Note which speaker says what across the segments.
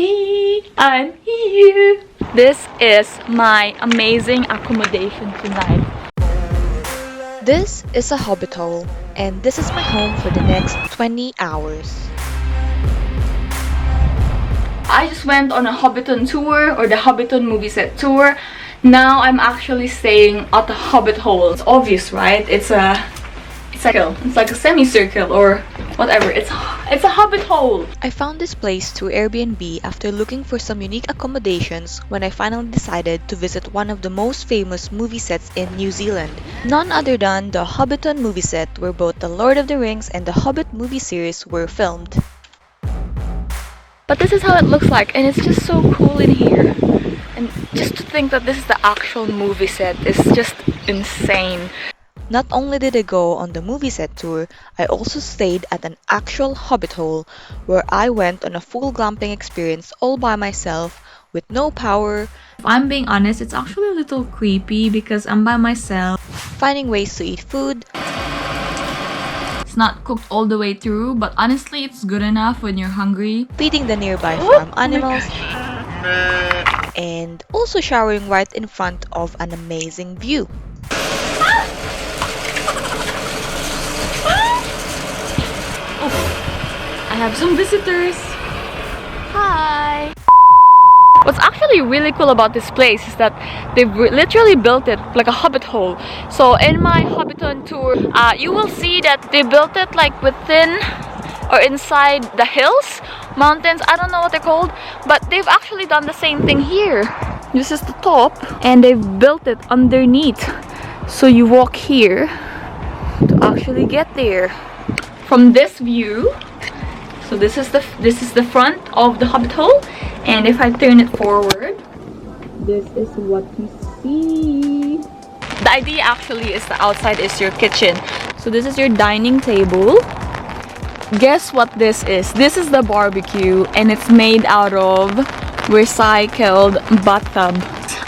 Speaker 1: Hey, I'm here. This is my amazing accommodation tonight.
Speaker 2: This is a Hobbit Hole, and this is my home for the next 20 hours.
Speaker 1: I just went on a Hobbiton tour, or the Hobbiton Movie Set tour. Now I'm actually staying at the Hobbit Hole. It's obvious, right? It's like a semicircle or whatever. It's a Hobbit Hole.
Speaker 2: I found this place through Airbnb after looking for some unique accommodations when I finally decided to visit one of the most famous movie sets in New Zealand. None other than the Hobbiton Movie Set, where both the Lord of the Rings and the Hobbit movie series were filmed.
Speaker 1: But this is how it looks like, and it's just so cool in here. And just to think that this is the actual movie set is just insane.
Speaker 2: Not only did I go on the movie set tour, I also stayed at an actual Hobbit Hole, where I went on a full glamping experience all by myself with no power.
Speaker 3: If I'm being honest, it's actually a little creepy because I'm by myself.
Speaker 2: Finding ways to eat food.
Speaker 3: It's not cooked all the way through, but honestly, it's good enough when you're hungry.
Speaker 2: Feeding the nearby farm animals. And also showering right in front of an amazing view.
Speaker 3: I have some visitors.
Speaker 1: Hi! What's actually really cool about this place is that they've literally built it like a Hobbit Hole. So in my Hobbiton tour, you will see that they built it like within or inside the hills, mountains, I don't know what they're called, but they've actually done the same thing here. This is the top, and they've built it underneath. So you walk here to actually get there. From this view, so this is the front of the Hobbit Hole, and if I turn it forward, this is what you see. The idea actually is the outside is your kitchen. So this is your dining table. Guess what this is? This is the barbecue, and it's made out of recycled bathtub.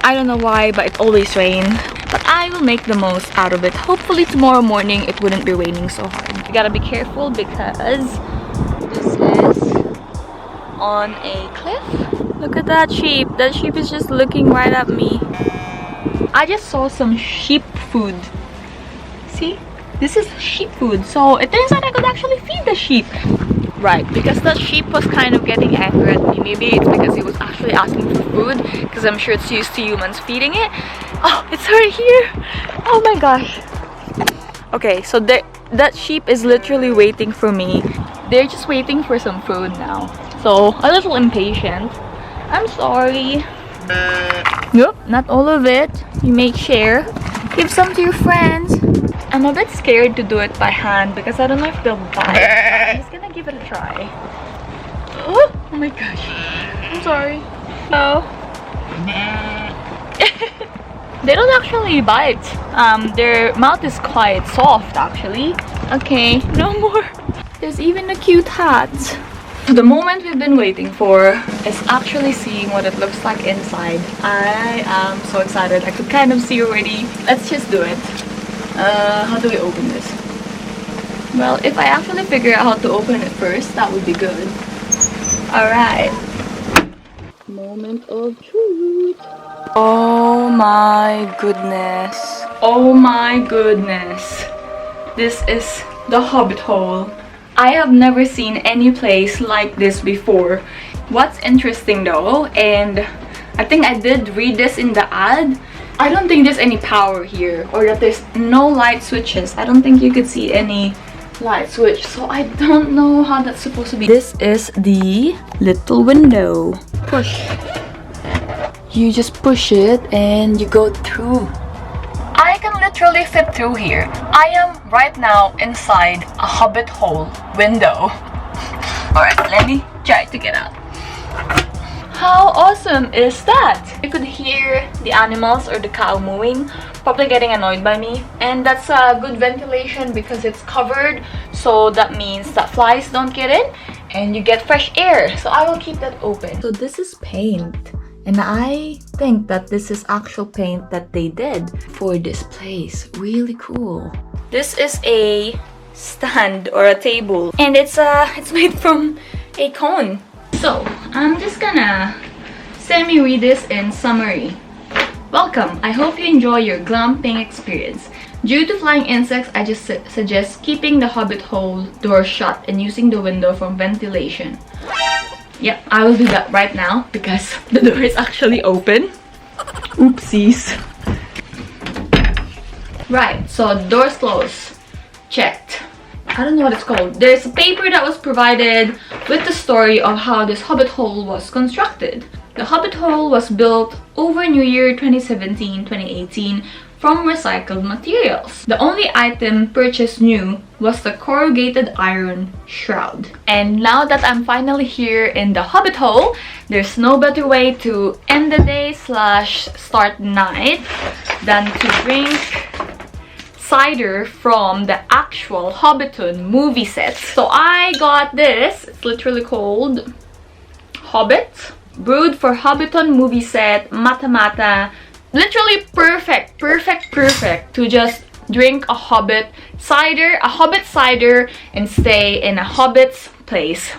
Speaker 1: I don't know why, but it always rains. But I will make the most out of it. Hopefully tomorrow morning it wouldn't be raining so hard. You gotta be careful because this is on a cliff. Look at that sheep. That sheep is just looking right at me. I just saw some sheep food. See? This is sheep food. So it turns out I could actually feed the sheep. Right, because that sheep was kind of getting angry at me. Maybe it's because it was actually asking for food, because I'm sure it's used to humans feeding it. Oh, it's right here. Oh my gosh. Okay, so that sheep is literally waiting for me. They're just waiting for some food now. So, a little impatient. I'm sorry. Nope, not all of it. You may share. Give some to your friends. I'm a bit scared to do it by hand because I don't know if they'll bite. I'm just gonna give it a try. Oh my gosh. I'm sorry. Oh. They don't actually bite. Their mouth is quite soft actually. Okay, no more. There's even a cute hat. The moment we've been waiting for is actually seeing what it looks like inside. I am so excited. I could kind of see already. Let's just do it. How do we open this? Well, if I actually figure out how to open it first, that would be good. Alright. Moment of truth. Oh my goodness. Oh my goodness. This is the Hobbit Hole. I have never seen any place like this before. What's interesting though, and I think I did read this in the ad, I don't think there's any power here, or that there's no light switches. I don't think you could see any light switch, so I don't know how that's supposed to be. This is the little window. Push. You just push it and you go through. I can literally fit through here. I am right now inside a Hobbit Hole window. Alright, let me try to get out. How awesome is that? You could hear the animals or the cow mooing, probably getting annoyed by me. And that's a good ventilation because it's covered, so that means that flies don't get in and you get fresh air. So I will keep that open.
Speaker 3: So this is paint, and I think that this is actual paint that they did for this place. Really cool.
Speaker 1: This is a stand or a table, and it's made from a cone. So, I'm just gonna semi-read this in summary. Welcome! I hope you enjoy your glamping experience. Due to flying insects, I just suggest keeping the Hobbit Hole door shut and using the window for ventilation. Yep, I will do that right now because the door is actually open. Oopsies. Right, so doors closed. Checked. I don't know what it's called. There's a paper that was provided with the story of how this Hobbit Hole was constructed. The Hobbit Hole was built over New Year 2017-2018 from recycled materials. The only item purchased new was the corrugated iron shroud. And now that I'm finally here in the Hobbit Hole, there's no better way to end the day / start the night than to drink cider from the actual Hobbiton movie set. So I got this. It's literally called Hobbit, brewed for Hobbiton Movie Set, Mata Mata. Literally perfect to just drink a Hobbit cider and stay in a Hobbit's place.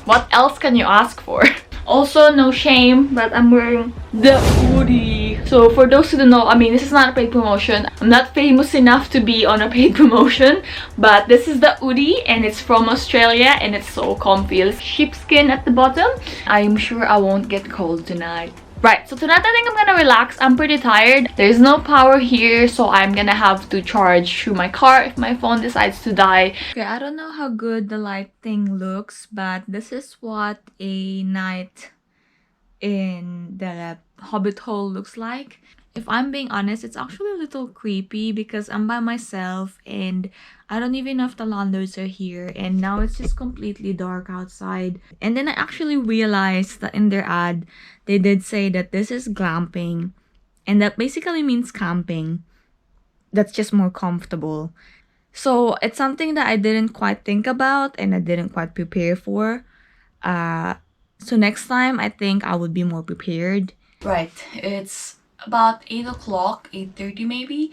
Speaker 1: What else can you ask for? Also, no shame, but I'm wearing the hoodie. So for those who don't know, I mean, this is not a paid promotion. I'm not famous enough to be on a paid promotion, but this is the hoodie and it's from Australia and it's so comfy. It's sheepskin at the bottom. I'm sure I won't get cold tonight. Right, so tonight I think I'm gonna relax. I'm pretty tired. There's no power here, so I'm gonna have to charge through my car if my phone decides to die. Okay, I don't know how good the lighting looks, but this is what a night in the Hobbit Hole looks like. If I'm being honest, it's actually a little creepy because I'm by myself and I don't even know if the landlords are here, and now it's just completely dark outside. And then I actually realized that in their ad, they did say that this is glamping, and that basically means camping. That's just more comfortable. So it's something that I didn't quite think about and I didn't quite prepare for. So next time, I think I would be more prepared. Right, it's about 8 o'clock, 8:30 maybe,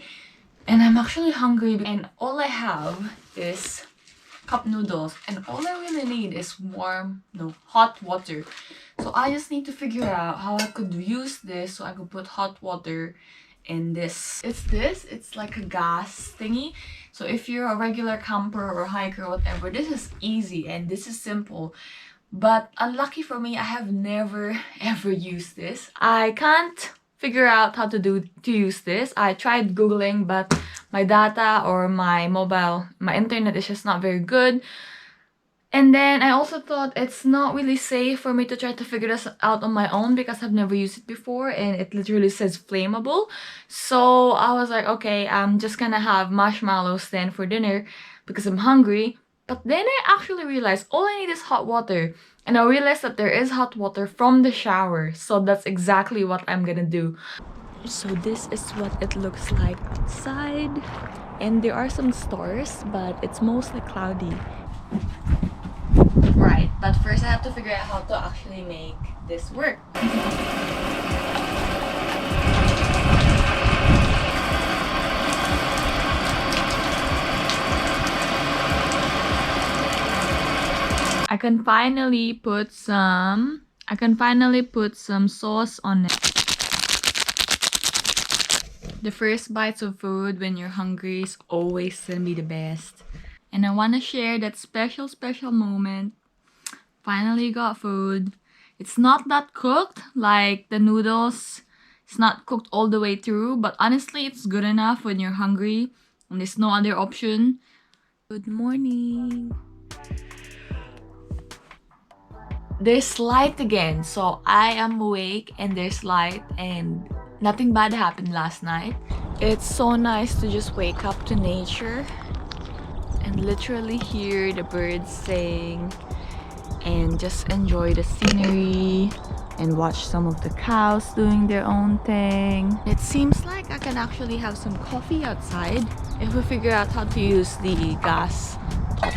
Speaker 1: and I'm actually hungry, and all I have is cup noodles, and all I really need is hot water. So I just need to figure out how I could use this so I could put hot water in this. It's like a gas thingy. So if you're a regular camper or hiker or whatever, this is easy and this is simple. But unlucky for me, I have never ever used this. I can't figure out how to use this. I tried googling, but my data or my internet is just not very good. And then I also thought it's not really safe for me to try to figure this out on my own because I've never used it before and it literally says flammable. So I was like, okay, I'm just gonna have marshmallows then for dinner because I'm hungry. But then I actually realized all I need is hot water. And I realized that there is hot water from the shower. So that's exactly what I'm gonna do. So this is what it looks like outside. And there are some stars, but it's mostly cloudy. Right, but first I have to figure out how to actually make this work. I can finally put some sauce on it. The first bites of food when you're hungry is always gonna be the best. And I wanna share that special moment. Finally got food. It's not that cooked, like the noodles. It's not cooked all the way through, but honestly, it's good enough when you're hungry and there's no other option. Good morning. There's light again, so I am awake and there's light and nothing bad happened last night. It's so nice to just wake up to nature and literally hear the birds sing and just enjoy the scenery and watch some of the cows doing their own thing. It seems like I can actually have some coffee outside if we figure out how to use the gas top.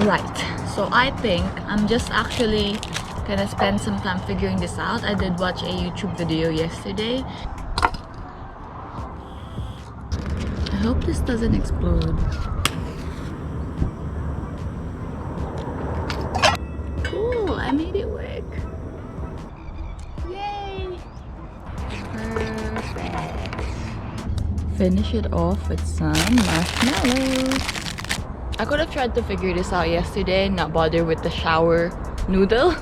Speaker 1: Right, so I think I'm just actually gonna spend some time figuring this out. I did watch a YouTube video yesterday. I hope this doesn't explode. Cool, I made it
Speaker 3: finish it off with some marshmallows. I could have tried to figure this out yesterday, not bother with the shower noodle,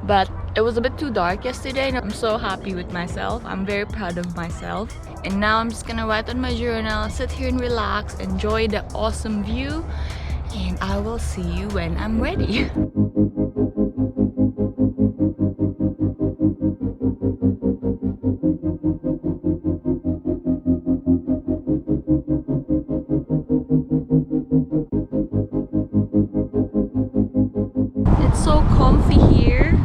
Speaker 3: but it was a bit too dark yesterday and I'm so happy with myself. I'm very proud of myself. And now I'm just gonna write on my journal, sit here and relax, enjoy the awesome view, and I will see you when I'm ready. It's so comfy here,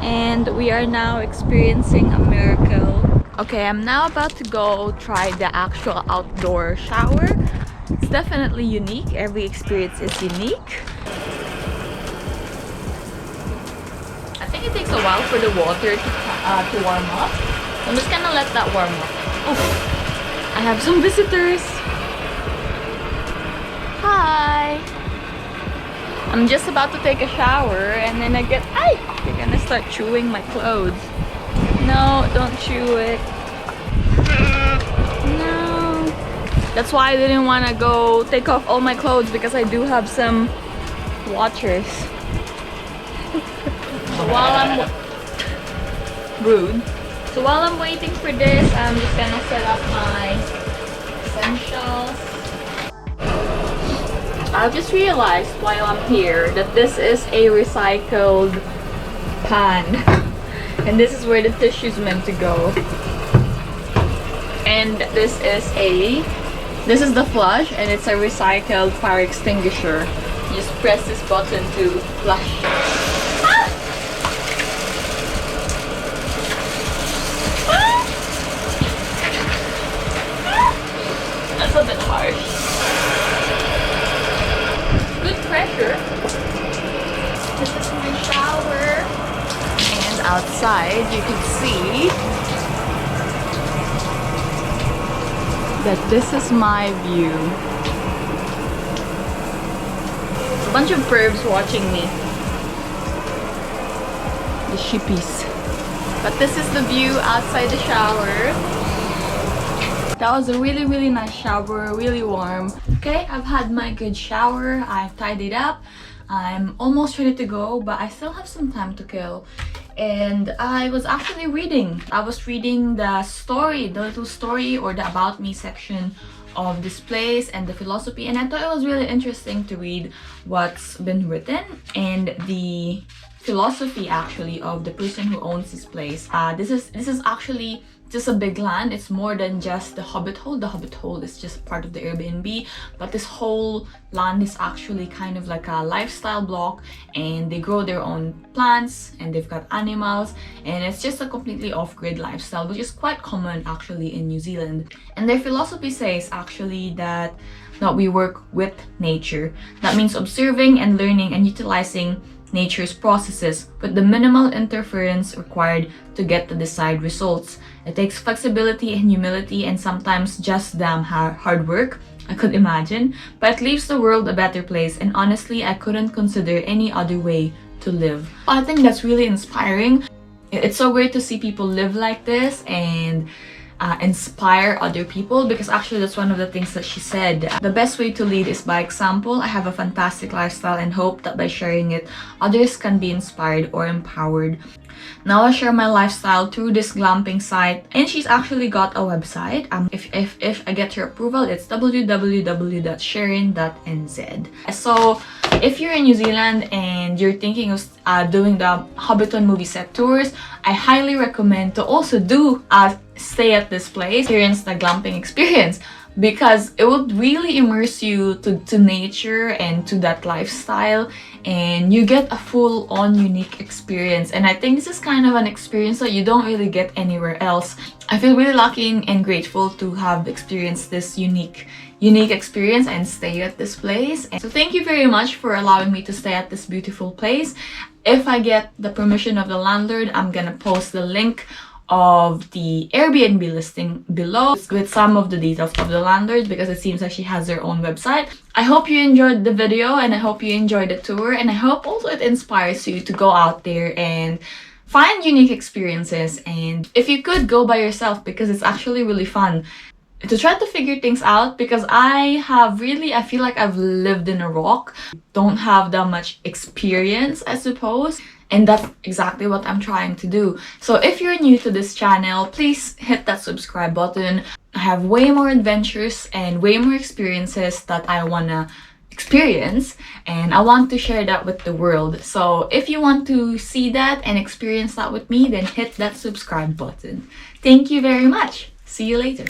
Speaker 3: and we are now experiencing a miracle. Okay, I'm now about to go try the actual outdoor shower. It's definitely unique. Every experience is unique. I think it takes a while for the water to warm up. I'm just gonna let that warm up. Oh, I have some visitors. Hi. I'm just about to take a shower and then I get, they're gonna start chewing my clothes. No, don't chew it. No. That's why I didn't want to go take off all my clothes, because I do have some watchers. So while I'm rude. So while I'm waiting for this, I'm just gonna set up my essentials. I just realized while I'm here that this is a recycled pan. And this is where the tissue is meant to go. And this is the flush, and it's a recycled fire extinguisher. You just press this button to flush. Ah! That's a bit harsh. Good pressure. This is my shower. And outside you can see that this is my view. A bunch of birds watching me. The sheepies. But this is the view outside the shower. That was a really nice shower, really warm. Okay, I've had my good shower. I've tidied up. I'm almost ready to go, but I still have some time to kill. And I was actually reading. I was reading the story, the little story or the about me section of this place and the philosophy, and I thought it was really interesting to read what's been written and the philosophy actually of the person who owns this place. This is actually just a big land. It's more than just the Hobbit Hole. The Hobbit Hole is just part of the Airbnb, but this whole land is actually kind of like a lifestyle block, and they grow their own plants and they've got animals, and it's just a completely off-grid lifestyle, which is quite common actually in New Zealand. And their philosophy says actually that we work with nature. That means observing and learning and utilizing nature's processes with the minimal interference required to get the desired results. It takes flexibility and humility, and sometimes just damn hard work, I could imagine, but it leaves the world a better place, and honestly I couldn't consider any other way to live. I think that's really inspiring. It's so great to see people live like this and inspire other people, because actually that's one of the things that she said. The best way to lead is by example. I have a fantastic lifestyle and hope that by sharing it, others can be inspired or empowered. Now I share my lifestyle through this glamping site, and she's actually got a website. If I get her approval, it's www.sharing.nz. So if you're in New Zealand and you're thinking of doing the Hobbiton Movie Set tours, I highly recommend to also do stay at this place, experience the glamping experience, because it would really immerse you to nature and to that lifestyle, and you get a full-on unique experience. And I think this is kind of an experience that you don't really get anywhere else. I feel really lucky and grateful to have experienced this unique experience and stay at this place. And so thank you very much for allowing me to stay at this beautiful place. If I get the permission of the landlord, I'm gonna post the link of the Airbnb listing below with some of the details of the landlord, because it seems like she has her own website. I hope you enjoyed the video, and I hope you enjoyed the tour, and I hope also it inspires you to go out there and find unique experiences. And if you could, go by yourself, because it's actually really fun. to try to figure things out, because I feel like I've lived in a rock, don't have that much experience, I suppose, and that's exactly what I'm trying to do. So if you're new to this channel, please hit that subscribe button. I have way more adventures and way more experiences that I wanna experience, and I want to share that with the world. So if you want to see that and experience that with me, then hit that subscribe button. Thank you very much. See you later.